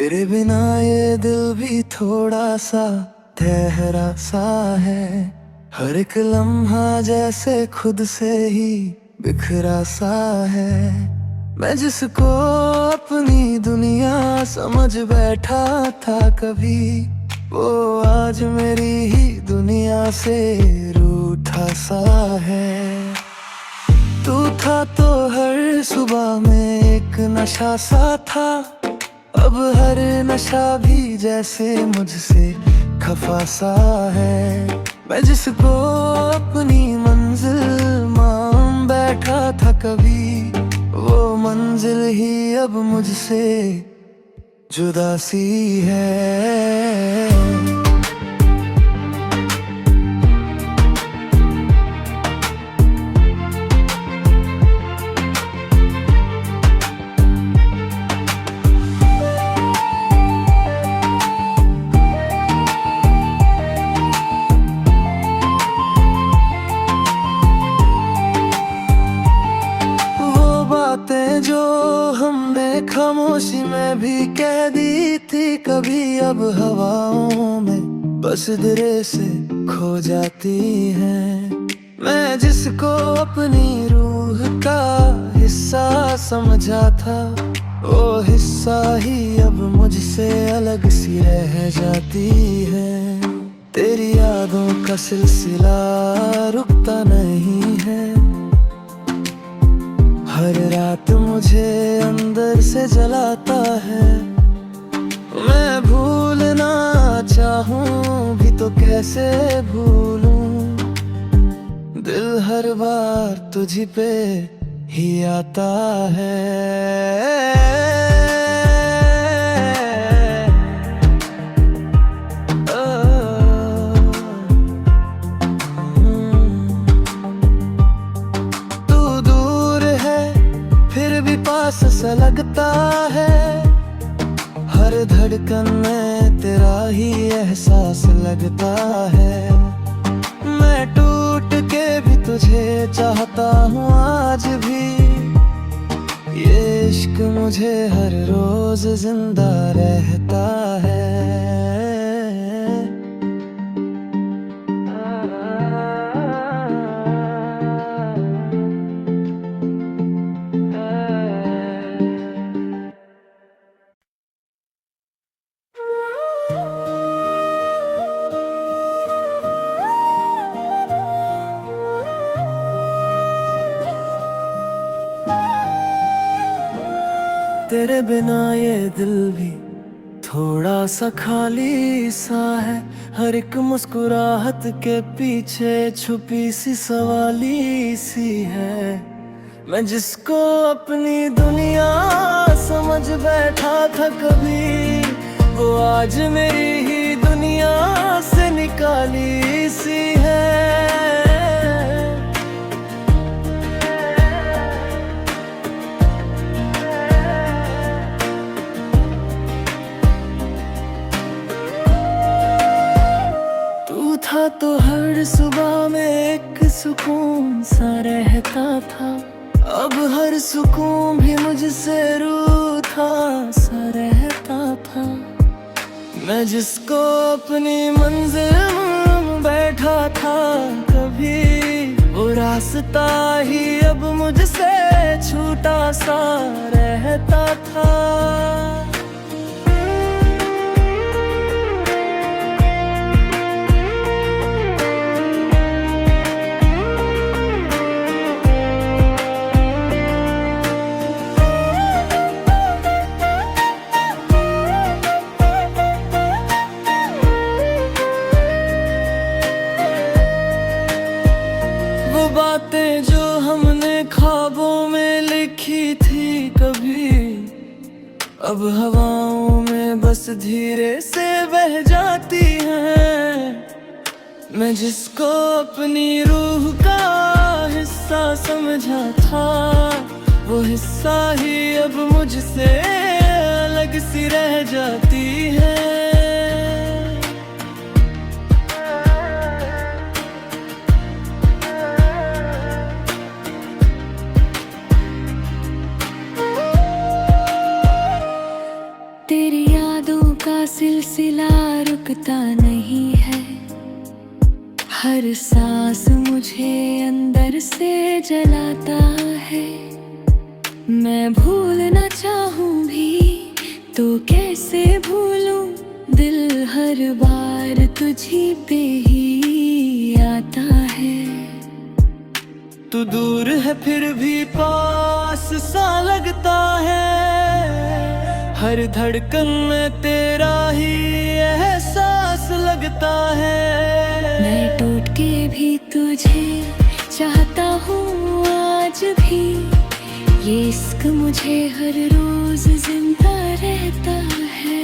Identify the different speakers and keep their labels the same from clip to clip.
Speaker 1: तेरे बिना ये दिल भी थोड़ा सा ठहरा सा है। हर एक लम्हा जैसे खुद से ही बिखरा सा है। मैं जिसको अपनी दुनिया समझ बैठा था कभी, वो आज मेरी ही दुनिया से रूठा सा है। तू था तो हर सुबह में एक नशा सा था, अब हर नशा भी जैसे मुझसे खफा सा है। मैं जिसको अपनी मंजिल मान बैठा था कभी, वो मंजिल ही अब मुझसे जुदा सी है। बातें जो हमने खामोशी में भी कह दी थी कभी, अब हवाओं में बस दिरे से खो जाती हैं। मैं जिसको अपनी रूह का हिस्सा समझा था, वो हिस्सा ही अब मुझसे अलग सी रह जाती है। तेरी यादों का सिलसिला रुकता नहीं है, हर रात मुझे अंदर से जलाता है। मैं भूलना चाहूं भी तो कैसे भूलूं, दिल हर बार तुझी पे ही आता है। पास सा लगता है, हर धड़कन में तेरा ही एहसास लगता है। मैं टूट के भी तुझे चाहता हूँ आज भी, ये इश्क मुझे हर रोज जिंदा रहता है। तेरे बिना ये दिल भी थोड़ा सा खाली सा है। हर एक मुस्कुराहट के पीछे छुपी सी सवाली सी है। मैं जिसको अपनी दुनिया समझ बैठा था कभी, वो आज मेरी ही दुनिया से निकाली सी है। था तो हर सुबह में एक सुकून सा रहता था, अब हर सुकून भी मुझसे रूठा सा रहता था। मैं जिसको अपनी मंजिल बैठा था कभी, वो रास्ता ही अब मुझसे छूटा सा रहता था। बातें जो हमने ख्वाबों में लिखी थी कभी, अब हवाओं में बस धीरे से बह जाती हैं। मैं जिसको अपनी रूह का हिस्सा समझा था, वो हिस्सा ही अब मुझसे अलग सी रह जाती है। तेरी याद
Speaker 2: सिलसिला रुकता नहीं है। हर सांस मुझे अंदर से जलाता है। मैं भूलना चाहूं भी तो कैसे भूलूं, दिल हर बार तुझी पे ही आता है।
Speaker 1: तू दूर है फिर भी पास सा लगता है। हर धड़कन में तेरा ही एहसास लगता है।
Speaker 2: मैं टूट के भी तुझे चाहता हूँ आज भी। ये इश्क मुझे हर रोज जिंदा रहता है।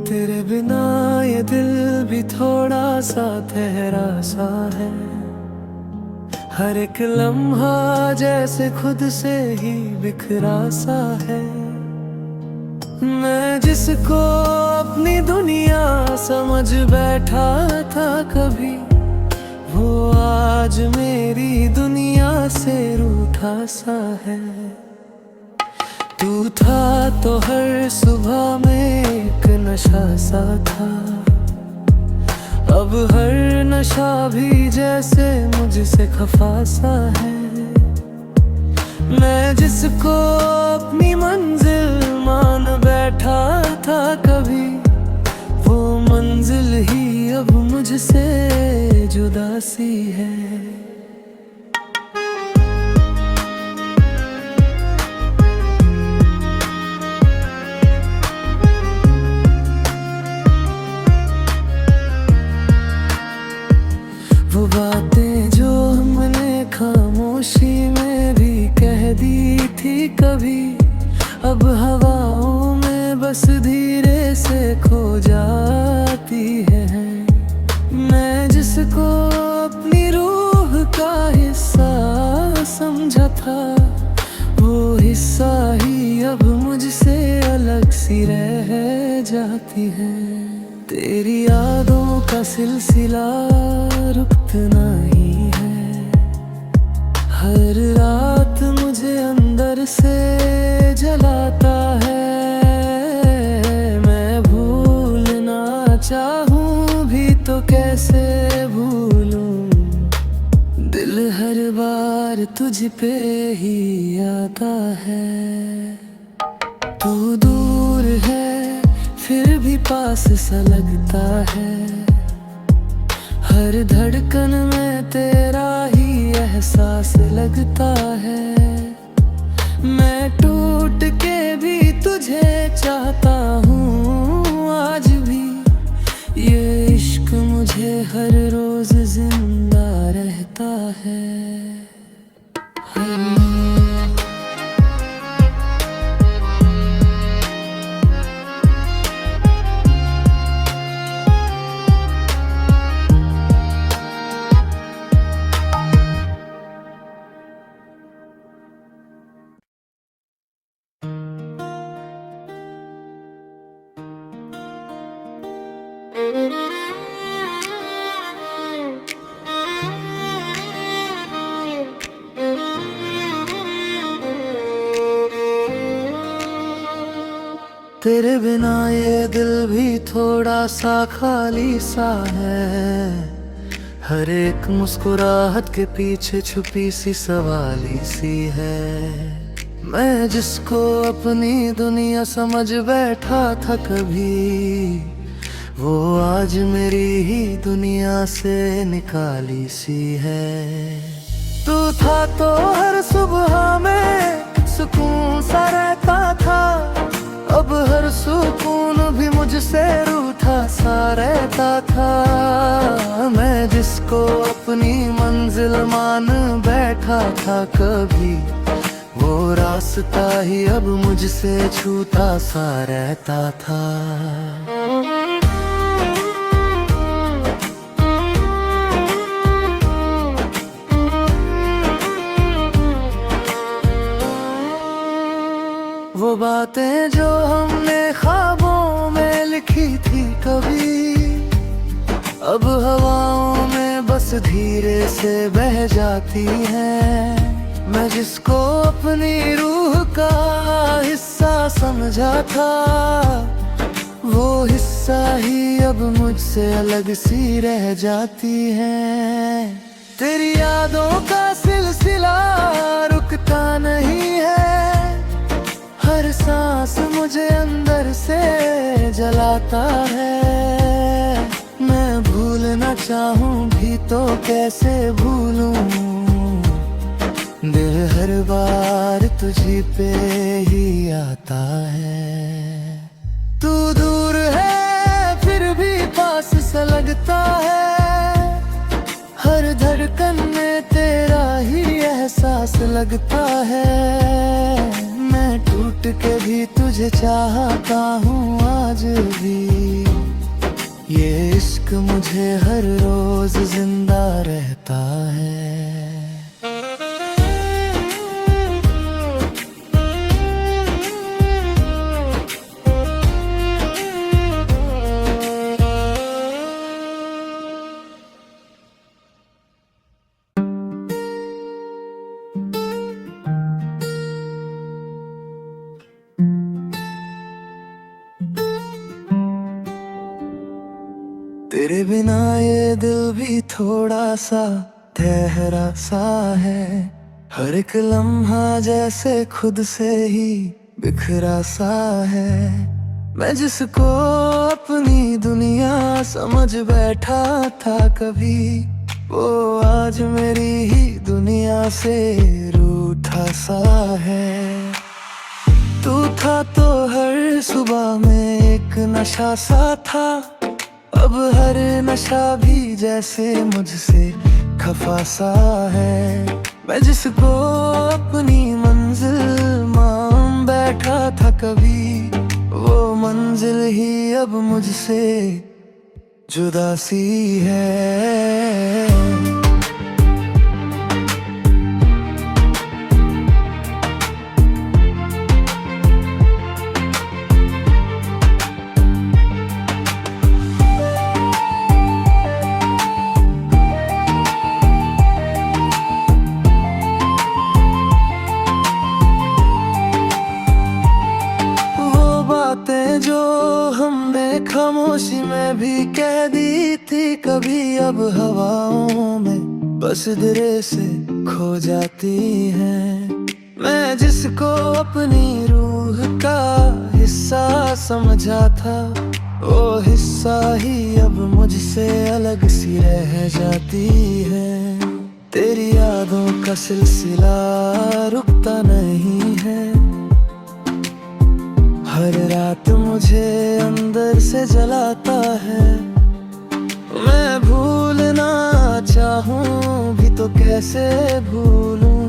Speaker 1: तेरे बिना ये दिल भी थोड़ा सा ठहरा सा है। हर एक लम्हा जैसे खुद से ही बिखरा सा है। मैं जिसको अपनी दुनिया समझ बैठा था कभी, वो आज मेरी दुनिया से रूठा सा है। तू था तो हर सुबह में एक नशा सा था। अब हर नशा भी जैसे मुझसे खफा सा है। मैं जिसको अपनी मंजिल मान बैठा था कभी, वो मंजिल ही अब मुझसे जुदा सी है। वो बातें जो हमने खामोशी में भी कह दी थी कभी, अब हवाओं में बस धीरे से खो जाती है। मैं जिसको अपनी रूह का हिस्सा समझा था, वो हिस्सा ही अब मुझसे अलग सी रह जाती है। तेरी यादों का सिलसिला रुकता नहीं है। हर रात मुझे अंदर से जलाता है। मैं भूलना चाहूं भी तो कैसे भूलूं, दिल हर बार तुझ पे ही आता है। तू दूर है फिर भी पास सा लगता है। हर धड़कन में तेरा ही एहसास लगता है। मैं टूट के भी तुझे चाहता हूँ आज भी। ये इश्क मुझे हर रोज जिंदा रहता है। तेरे बिना ये दिल भी थोड़ा सा खाली सा है। हर एक मुस्कुराहट के पीछे छुपी सी सवाली सी है। मैं जिसको अपनी दुनिया समझ बैठा था कभी, वो आज मेरी ही दुनिया से निकाली सी है। तू था तो हर सुबह में सुकून सा रहता था। अब हर सुकून भी मुझसे रूठा सा रहता था। मैं जिसको अपनी मंजिल मान बैठा था कभी, वो रास्ता ही अब मुझसे छूटा सा रहता था। वो बातें जो हमने ख्वाबों में लिखी थी कभी, अब हवाओं में बस धीरे से बह जाती हैं। मैं जिसको अपनी रूह का हिस्सा समझा था, वो हिस्सा ही अब मुझसे अलग सी रह जाती है। तेरी यादों का सिलसिला रुकता नहीं है, हर सांस मुझे अंदर से जलाता है। मैं भूलना चाहूं भी तो कैसे भूलूं, दिल हर बार तुझी पे ही आता है। तू दूर है फिर भी पास सा लगता है, हर धड़कन में तेरा ही एहसास लगता है। मैं टूट के भी तुझे चाहता हूँ आज भी, ये इश्क मुझे हर रोज जिंदा रहता है। तेरे बिना ये दिल भी थोड़ा सा ठहरा सा है, हर एक लम्हा जैसे खुद से ही बिखरा सा है। मैं जिसको अपनी दुनिया समझ बैठा था कभी, वो आज मेरी ही दुनिया से रूठा सा है। तू था तो हर सुबह में एक नशा सा था, अब हर नशा भी जैसे मुझसे खफा सा है। मैं जिसको अपनी मंजिल मान बैठा था कभी, वो मंजिल ही अब मुझसे जुदा सी है। जो हमने खामोशी में भी कह दी थी कभी, अब हवाओं में बस धीरे से खो जाती हैं। मैं जिसको अपनी रूह का हिस्सा समझा था, वो हिस्सा ही अब मुझसे अलग सी रह जाती है। तेरी यादों का सिलसिला रुकता नहीं है, हर रात मुझे अंदर से जलाता है। मैं भूलना चाहूं भी तो कैसे भूलूं,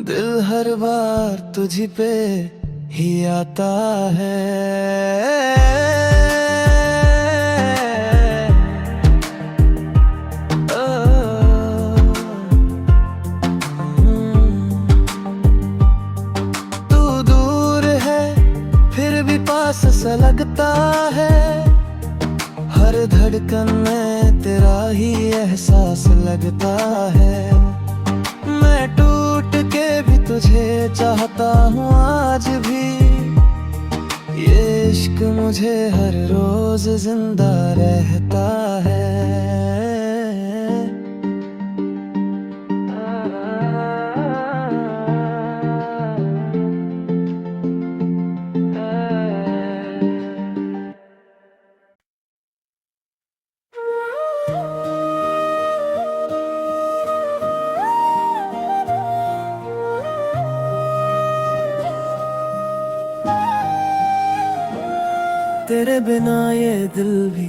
Speaker 1: दिल हर बार तुझी पे ही आता है। सा लगता है, हर धड़कन में तेरा ही एहसास लगता है। मैं टूट के भी तुझे चाहता हूँ आज भी, ये इश्क मुझे हर रोज जिंदा रहता है। तेरे बिना ये दिल भी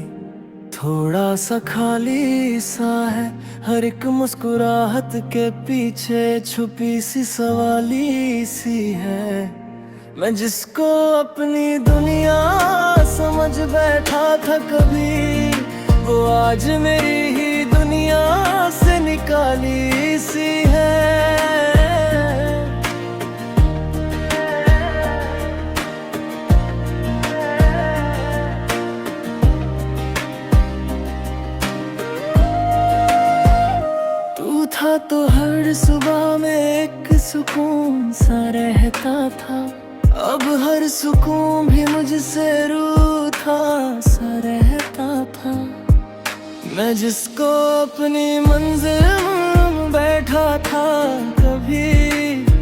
Speaker 1: थोड़ा सा खाली सा है, हर एक मुस्कुराहट के पीछे छुपी सी सवाली सी है। मैं जिसको अपनी दुनिया समझ बैठा था कभी, वो आज मेरी ही दुनिया से निकाली सी है। था तो हर सुबह में एक सुकून सा रहता था। अब हर सुकून भी मुझसे रूठा सा रहता था। मैं जिसको अपनी मंजिल में बैठा था कभी,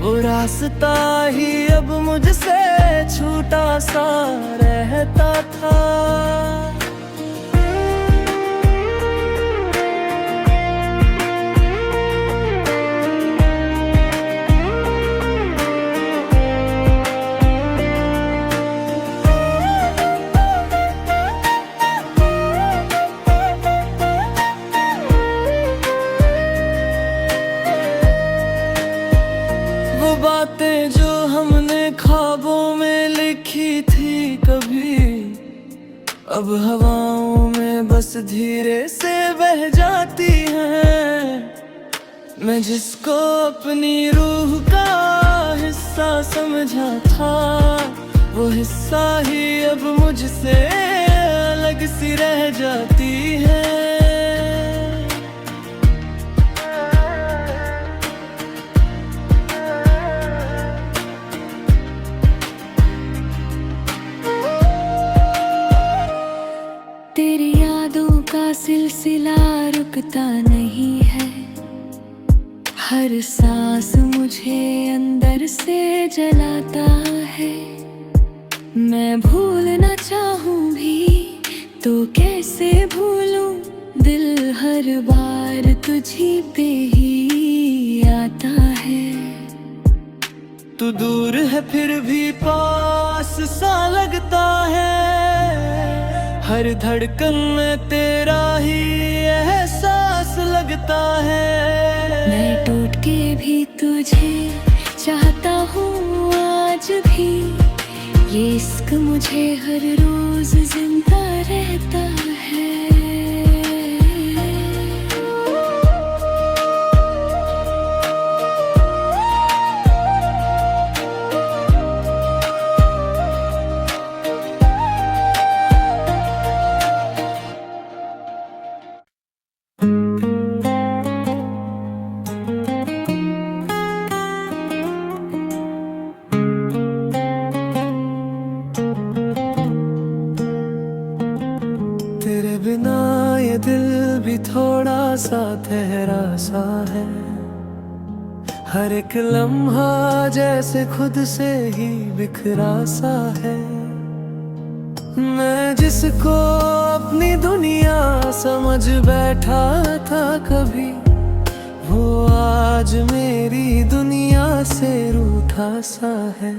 Speaker 1: वो रास्ता ही अब मुझसे छूटा सा रहता था। वो बातें जो हमने ख्वाबों में लिखी थी कभी, अब हवाओं में बस धीरे से बह जाती हैं। मैं जिसको अपनी रूह का हिस्सा समझा था, वो हिस्सा ही अब मुझसे अलग सी रह जाती है।
Speaker 2: तेरी यादों का सिलसिला रुकता नहीं है। हर सांस मुझे अंदर से जलाता है। मैं भूलना चाहूँ भी तो कैसे भूलूं, दिल हर बार तुझी पे ही आता है।
Speaker 1: तू दूर है फिर भी पास सा लगता है। हर धड़कन में तेरा ही एहसास लगता है।
Speaker 2: मैं टूट के भी तुझे चाहता हूँ आज भी। ये इश्क मुझे हर रोज जिंदा रहता है।
Speaker 1: तेरे बिना ये दिल भी थोड़ा सा ठहरा सा है। हर एक लम्हा जैसे खुद से ही बिखरा सा है। मैं जिसको अपनी दुनिया समझ बैठा था कभी, वो आज मेरी दुनिया से रूठा सा है।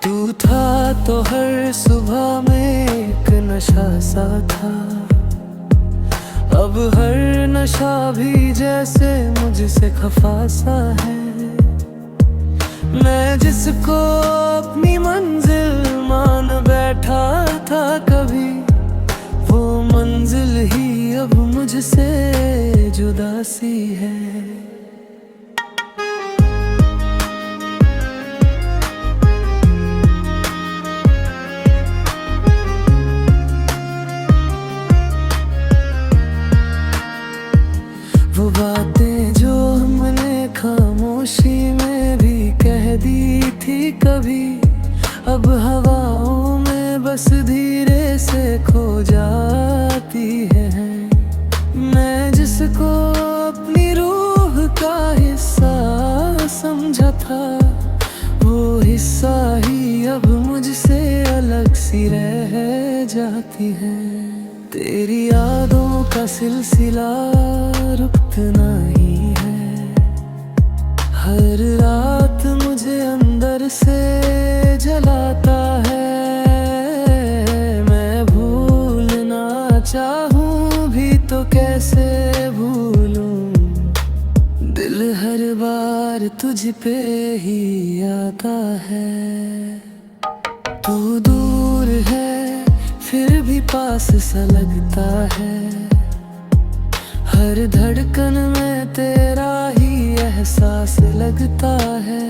Speaker 1: तू था तो हर सुबह में एक नशा सा था। अब हर नशा भी जैसे मुझसे खफा सा है। मैं जिसको अपनी मंजिल मान बैठा था कभी, वो मंजिल ही अब मुझसे जुदा सी है। वो बातें जो हमने खामोशी में भी कह दी थी कभी, अब हवाओं में बस धीरे से खो जाती है। मैं जिसको अपनी रूह का हिस्सा समझा था, वो हिस्सा ही अब मुझसे अलग सी रह जाती है। तेरी यादों का सिलसिला रुकना ही है। हर रात मुझे अंदर से जलाता है। मैं भूलना चाहूँ भी तो कैसे भूलूं, दिल हर बार तुझ पे ही आता है। तू दूर है फिर भी पास सा लगता है। हर धड़कन में तेरा ही एहसास लगता है।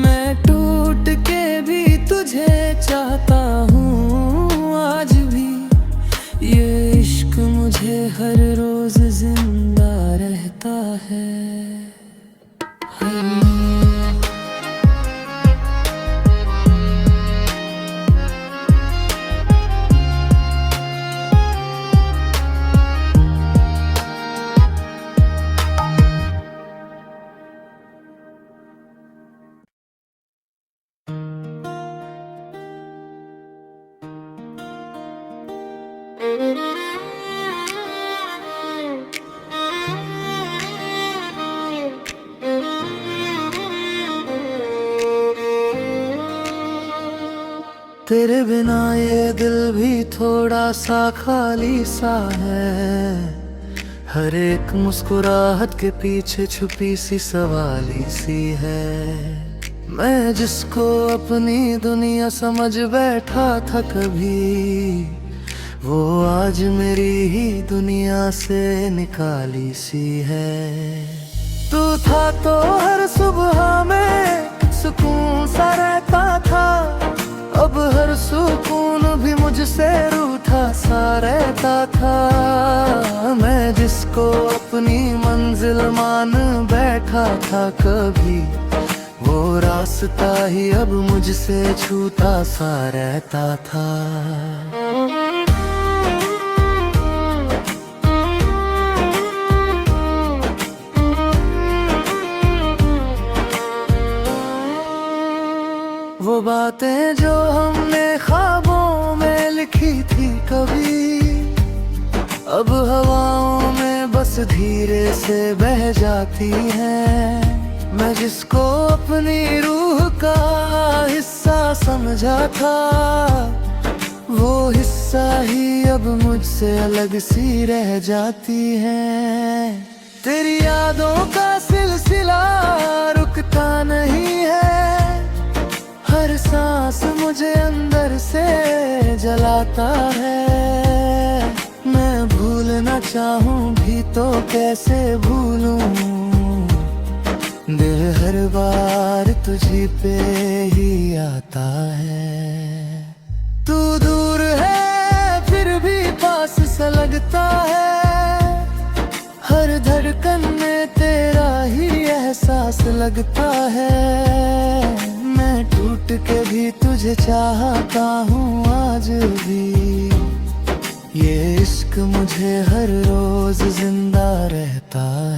Speaker 1: मैं टूट के भी तुझे चाहता हूँ आज भी। ये इश्क मुझे हर रोज जिंदा रहता है। तेरे बिना ये दिल भी थोड़ा सा खाली सा है। हर एक मुस्कुराहट के पीछे छुपी सी सवाली सी है। मैं जिसको अपनी दुनिया समझ बैठा था कभी, वो आज मेरी ही दुनिया से निकाली सी है। तू था तो हर सुबह में सुकून सा रहता था, अब हर सुकून भी मुझसे रूठा सा रहता था। मैं जिसको अपनी मंजिल मान बैठा था कभी, वो रास्ता ही अब मुझसे छूटा सा रहता था। वो बातें जो हमने ख्वाबों में लिखी थी कभी, अब हवाओं में बस धीरे से बह जाती हैं। मैं जिसको अपनी रूह का हिस्सा समझा था, वो हिस्सा ही अब मुझसे अलग सी रह जाती है। तेरी यादों का सिलसिला रुकता नहीं है, हर सांस मुझे अंदर से जलाता है। मैं भूलना चाहूं भी तो कैसे भूलूं, दिल हर बार तुझी पे ही आता है। तू दूर है फिर भी पास सा लगता है, हर धड़कन में तेरा ही एहसास लगता है। मैं टूट के भी तुझे चाहता हूँ आज भी, ये इश्क मुझे हर रोज जिंदा रहता है।